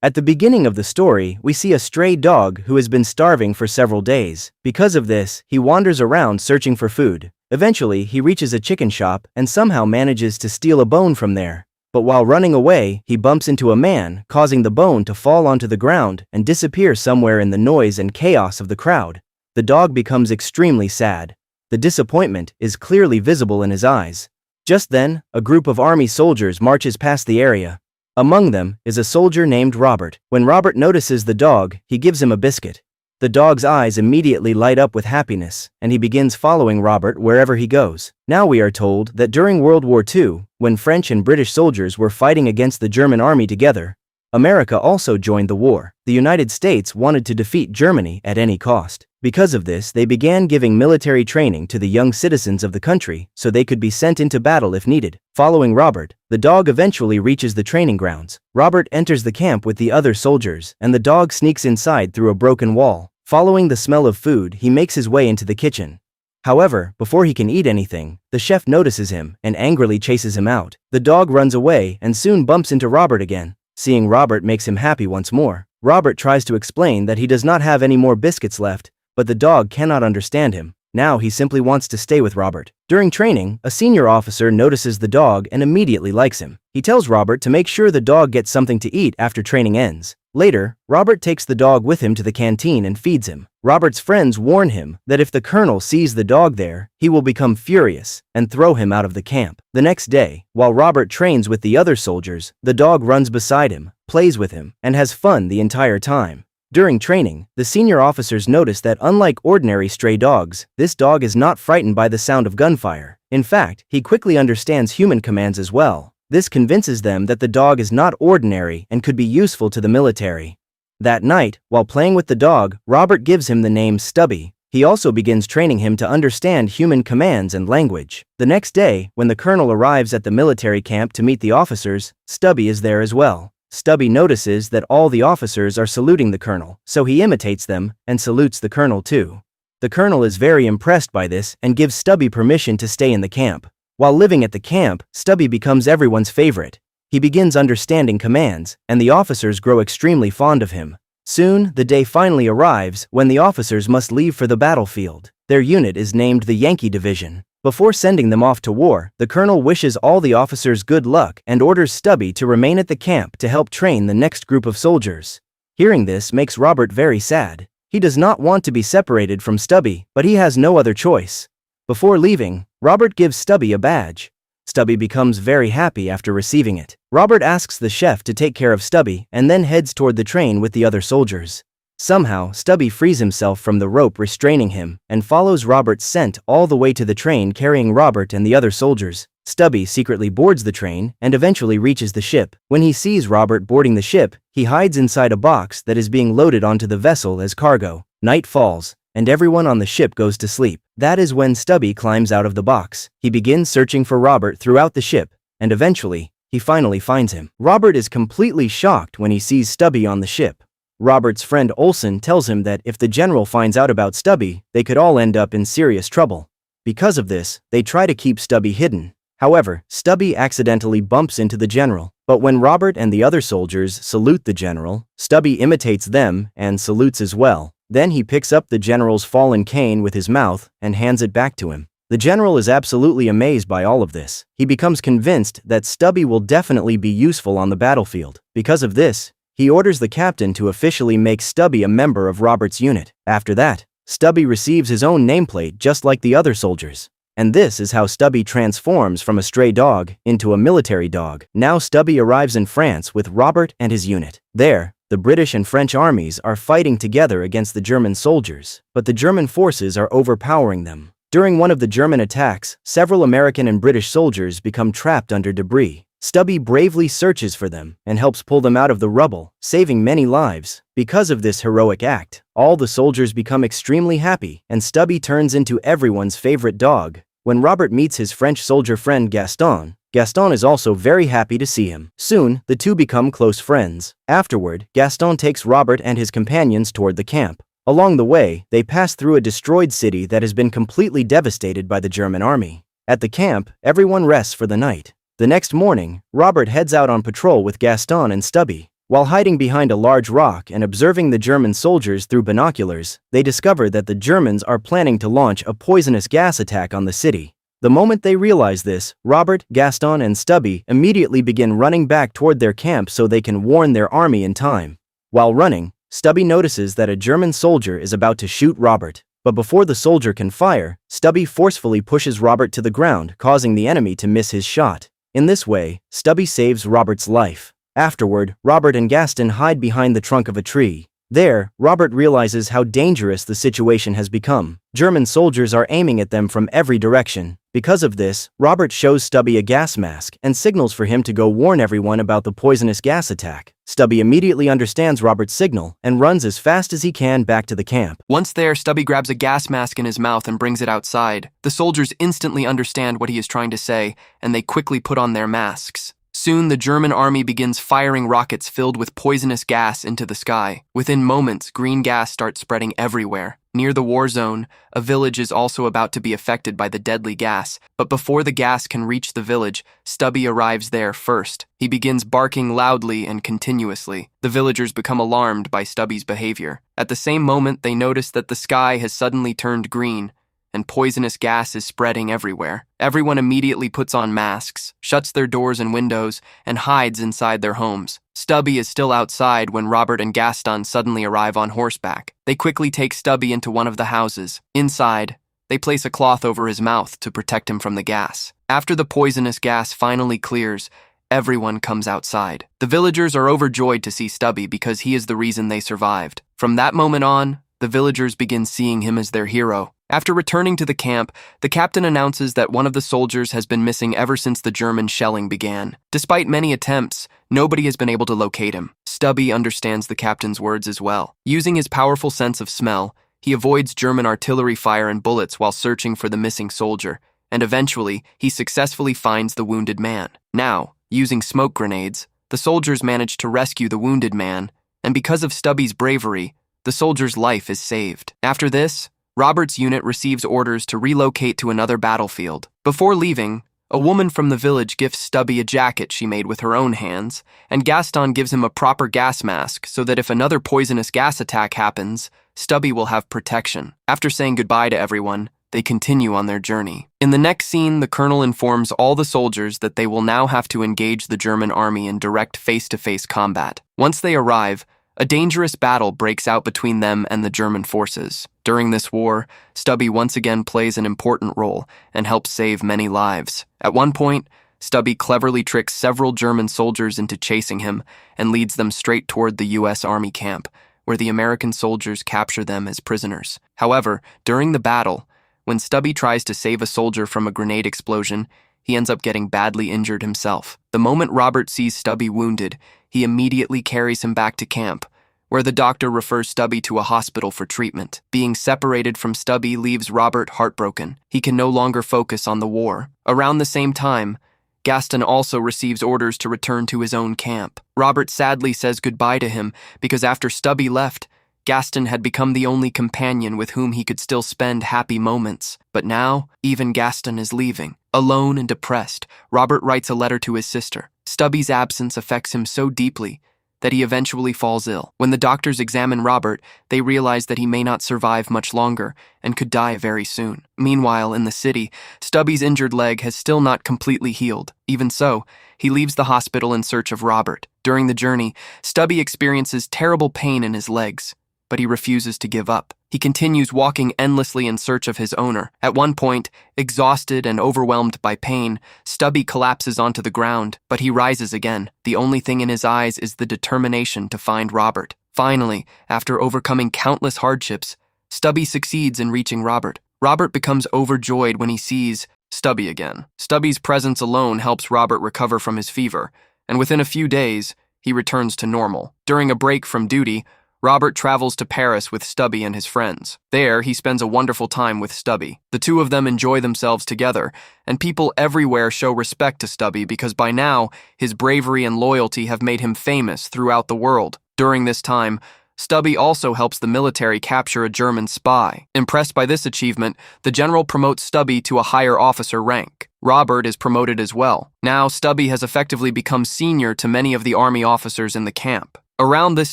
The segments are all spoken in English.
At the beginning of the story, we see a stray dog who has been starving for several days. Because of this, he wanders around searching for food. Eventually, he reaches a chicken shop and somehow manages to steal a bone from there. But while running away, he bumps into a man, causing the bone to fall onto the ground and disappear somewhere in the noise and chaos of the crowd. The dog becomes extremely sad. The disappointment is clearly visible in his eyes. Just then, a group of army soldiers marches past the area. Among them is a soldier named Robert. When Robert notices the dog, he gives him a biscuit. The dog's eyes immediately light up with happiness, and he begins following Robert wherever he goes. Now we are told that during World War II, when French and British soldiers were fighting against the German army together, America also joined the war. The United States wanted to defeat Germany at any cost. Because of this, they began giving military training to the young citizens of the country so they could be sent into battle if needed. Following Robert, the dog eventually reaches the training grounds. Robert enters the camp with the other soldiers, and the dog sneaks inside through a broken wall. Following the smell of food, he makes his way into the kitchen. However, before he can eat anything, the chef notices him and angrily chases him out. The dog runs away and soon bumps into Robert again. Seeing Robert makes him happy once more. Robert tries to explain that he does not have any more biscuits left, but the dog cannot understand him. Now he simply wants to stay with Robert. During training, a senior officer notices the dog and immediately likes him. He tells Robert to make sure the dog gets something to eat after training ends. Later, Robert takes the dog with him to the canteen and feeds him. Robert's friends warn him that if the colonel sees the dog there, he will become furious and throw him out of the camp. The next day, while Robert trains with the other soldiers, the dog runs beside him, plays with him, and has fun the entire time. During training, the senior officers notice that unlike ordinary stray dogs, this dog is not frightened by the sound of gunfire. In fact, he quickly understands human commands as well. This convinces them that the dog is not ordinary and could be useful to the military. That night, while playing with the dog, Robert gives him the name Stubby. He also begins training him to understand human commands and language. The next day, when the colonel arrives at the military camp to meet the officers, Stubby is there as well. Stubby notices that all the officers are saluting the colonel, so he imitates them and salutes the colonel too. The colonel is very impressed by this and gives Stubby permission to stay in the camp. While living at the camp, Stubby becomes everyone's favorite. He begins understanding commands, and the officers grow extremely fond of him. Soon, the day finally arrives when the officers must leave for the battlefield. Their unit is named the Yankee Division. Before sending them off to war, the colonel wishes all the officers good luck and orders Stubby to remain at the camp to help train the next group of soldiers. Hearing this makes Robert very sad. He does not want to be separated from Stubby, but he has no other choice. Before leaving, Robert gives Stubby a badge. Stubby becomes very happy after receiving it. Robert asks the chef to take care of Stubby and then heads toward the train with the other soldiers. Somehow, Stubby frees himself from the rope restraining him and follows Robert's scent all the way to the train carrying Robert and the other soldiers. Stubby secretly boards the train and eventually reaches the ship. When he sees Robert boarding the ship, he hides inside a box that is being loaded onto the vessel as cargo. Night falls, and everyone on the ship goes to sleep. That is when Stubby climbs out of the box. He begins searching for Robert throughout the ship, and eventually, he finally finds him. Robert is completely shocked when he sees Stubby on the ship. Robert's friend Olson tells him that if the general finds out about Stubby, they could all end up in serious trouble. Because of this, they try to keep Stubby hidden. However, Stubby accidentally bumps into the general. But when Robert and the other soldiers salute the general, Stubby imitates them and salutes as well. Then he picks up the general's fallen cane with his mouth and hands it back to him. The general is absolutely amazed by all of this. He becomes convinced that Stubby will definitely be useful on the battlefield. Because of this, he orders the captain to officially make Stubby a member of Robert's unit. After that, Stubby receives his own nameplate just like the other soldiers. And this is how Stubby transforms from a stray dog into a military dog. Now Stubby arrives in France with Robert and his unit. There, the British and French armies are fighting together against the German soldiers, but the German forces are overpowering them. During one of the German attacks, several American and British soldiers become trapped under debris. Stubby bravely searches for them and helps pull them out of the rubble, saving many lives. Because of this heroic act, all the soldiers become extremely happy, and Stubby turns into everyone's favorite dog. When Robert meets his French soldier friend Gaston, Gaston is also very happy to see him. Soon, the two become close friends. Afterward, Gaston takes Robert and his companions toward the camp. Along the way, they pass through a destroyed city that has been completely devastated by the German army. At the camp, everyone rests for the night. The next morning, Robert heads out on patrol with Gaston and Stubby. While hiding behind a large rock and observing the German soldiers through binoculars, they discover that the Germans are planning to launch a poisonous gas attack on the city. The moment they realize this, Robert, Gaston, and Stubby immediately begin running back toward their camp so they can warn their army in time. While running, Stubby notices that a German soldier is about to shoot Robert. But before the soldier can fire, Stubby forcefully pushes Robert to the ground, causing the enemy to miss his shot. In this way, Stubby saves Robert's life. Afterward, Robert and Gaston hide behind the trunk of a tree. There, Robert realizes how dangerous the situation has become. German soldiers are aiming at them from every direction. Because of this, Robert shows Stubby a gas mask and signals for him to go warn everyone about the poisonous gas attack. Stubby immediately understands Robert's signal and runs as fast as he can back to the camp. Once there, Stubby grabs a gas mask in his mouth and brings it outside. The soldiers instantly understand what he is trying to say, and they quickly put on their masks. Soon, the German army begins firing rockets filled with poisonous gas into the sky. Within moments, green gas starts spreading everywhere. Near the war zone, a village is also about to be affected by the deadly gas, but before the gas can reach the village, Stubby arrives there first. He begins barking loudly and continuously. The villagers become alarmed by Stubby's behavior. At the same moment, they notice that the sky has suddenly turned green, and poisonous gas is spreading everywhere. Everyone immediately puts on masks, shuts their doors and windows, and hides inside their homes. Stubby is still outside when Robert and Gaston suddenly arrive on horseback. They quickly take Stubby into one of the houses. Inside, they place a cloth over his mouth to protect him from the gas. After the poisonous gas finally clears, everyone comes outside. The villagers are overjoyed to see Stubby because he is the reason they survived. From that moment on, the villagers begin seeing him as their hero. After returning to the camp, the captain announces that one of the soldiers has been missing ever since the German shelling began. Despite many attempts, nobody has been able to locate him. Stubby understands the captain's words as well. Using his powerful sense of smell, he avoids German artillery fire and bullets while searching for the missing soldier, and eventually, he successfully finds the wounded man. Now, using smoke grenades, the soldiers manage to rescue the wounded man, and because of Stubby's bravery, the soldier's life is saved. After this, Robert's unit receives orders to relocate to another battlefield. Before leaving, a woman from the village gifts Stubby a jacket she made with her own hands, and Gaston gives him a proper gas mask so that if another poisonous gas attack happens, Stubby will have protection. After saying goodbye to everyone, they continue on their journey. In the next scene, the colonel informs all the soldiers that they will now have to engage the German army in direct face-to-face combat. Once they arrive, a dangerous battle breaks out between them and the German forces. During this war, Stubby once again plays an important role and helps save many lives. At one point, Stubby cleverly tricks several German soldiers into chasing him and leads them straight toward the U.S. Army camp, where the American soldiers capture them as prisoners. However, during the battle, when Stubby tries to save a soldier from a grenade explosion, he ends up getting badly injured himself. The moment Robert sees Stubby wounded, he immediately carries him back to camp, where the doctor refers Stubby to a hospital for treatment. Being separated from Stubby leaves Robert heartbroken. He can no longer focus on the war. Around the same time, Gaston also receives orders to return to his own camp. Robert sadly says goodbye to him because after Stubby left, Gaston had become the only companion with whom he could still spend happy moments. But now, even Gaston is leaving. Alone and depressed, Robert writes a letter to his sister. Stubby's absence affects him so deeply that he eventually falls ill. When the doctors examine Robert, they realize that he may not survive much longer and could die very soon. Meanwhile, in the city, Stubby's injured leg has still not completely healed. Even so, he leaves the hospital in search of Robert. During the journey, Stubby experiences terrible pain in his legs, but he refuses to give up. He continues walking endlessly in search of his owner. At one point, exhausted and overwhelmed by pain, Stubby collapses onto the ground, but he rises again. The only thing in his eyes is the determination to find Robert. Finally, after overcoming countless hardships, Stubby succeeds in reaching Robert. Robert becomes overjoyed when he sees Stubby again. Stubby's presence alone helps Robert recover from his fever, and within a few days, he returns to normal. During a break from duty, Robert travels to Paris with Stubby and his friends. There, he spends a wonderful time with Stubby. The two of them enjoy themselves together, and people everywhere show respect to Stubby because by now, his bravery and loyalty have made him famous throughout the world. During this time, Stubby also helps the military capture a German spy. Impressed by this achievement, the general promotes Stubby to a higher officer rank. Robert is promoted as well. Now, Stubby has effectively become senior to many of the army officers in the camp. Around this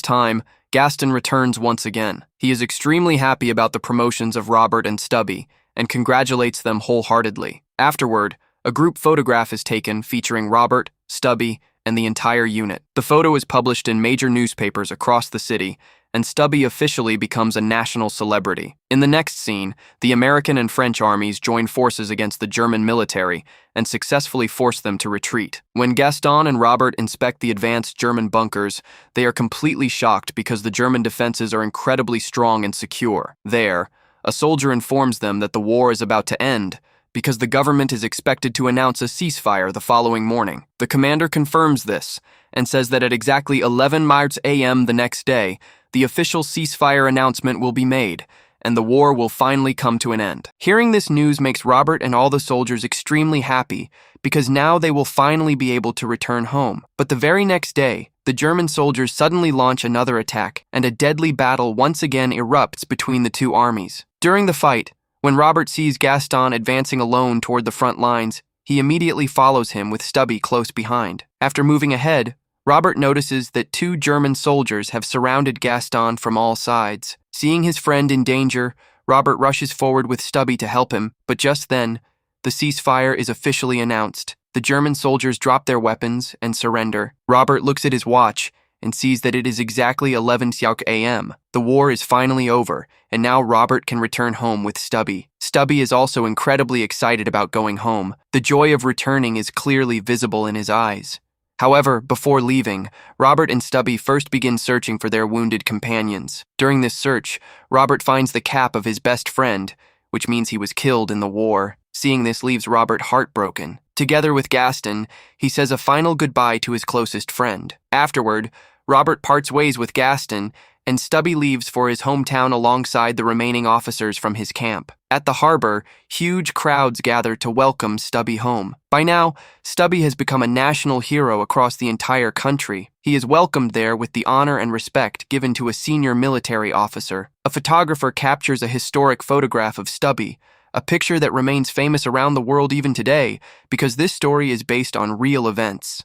time, Gaston returns once again. He is extremely happy about the promotions of Robert and Stubby and congratulates them wholeheartedly. Afterward, a group photograph is taken featuring Robert, Stubby, and the entire unit. The photo is published in major newspapers across the city, and Stubby officially becomes a national celebrity. In the next scene, the American and French armies join forces against the German military and successfully force them to retreat. When Gaston and Robert inspect the advanced German bunkers, they are completely shocked because the German defenses are incredibly strong and secure. There, a soldier informs them that the war is about to end because the government is expected to announce a ceasefire the following morning. The commander confirms this and says that at exactly 11 March a.m. the next day, the official ceasefire announcement will be made, and the war will finally come to an end. Hearing this news makes Robert and all the soldiers extremely happy because now they will finally be able to return home. But the very next day, the German soldiers suddenly launch another attack, and a deadly battle once again erupts between the two armies. During the fight, when Robert sees Gaston advancing alone toward the front lines, he immediately follows him with Stubby close behind. After moving ahead, Robert notices that 2 German soldiers have surrounded Gaston from all sides. Seeing his friend in danger, Robert rushes forward with Stubby to help him, but just then, the ceasefire is officially announced. The German soldiers drop their weapons and surrender. Robert looks at his watch and sees that it is exactly 11 a.m. The war is finally over, and now Robert can return home with Stubby. Stubby is also incredibly excited about going home. The joy of returning is clearly visible in his eyes. However, before leaving, Robert and Stubby first begin searching for their wounded companions. During this search, Robert finds the cap of his best friend, which means he was killed in the war. Seeing this leaves Robert heartbroken. Together with Gaston, he says a final goodbye to his closest friend. Afterward, Robert parts ways with Gaston, and Stubby leaves for his hometown alongside the remaining officers from his camp. At the harbor, huge crowds gather to welcome Stubby home. By now, Stubby has become a national hero across the entire country. He is welcomed there with the honor and respect given to a senior military officer. A photographer captures a historic photograph of Stubby, a picture that remains famous around the world even today because this story is based on real events.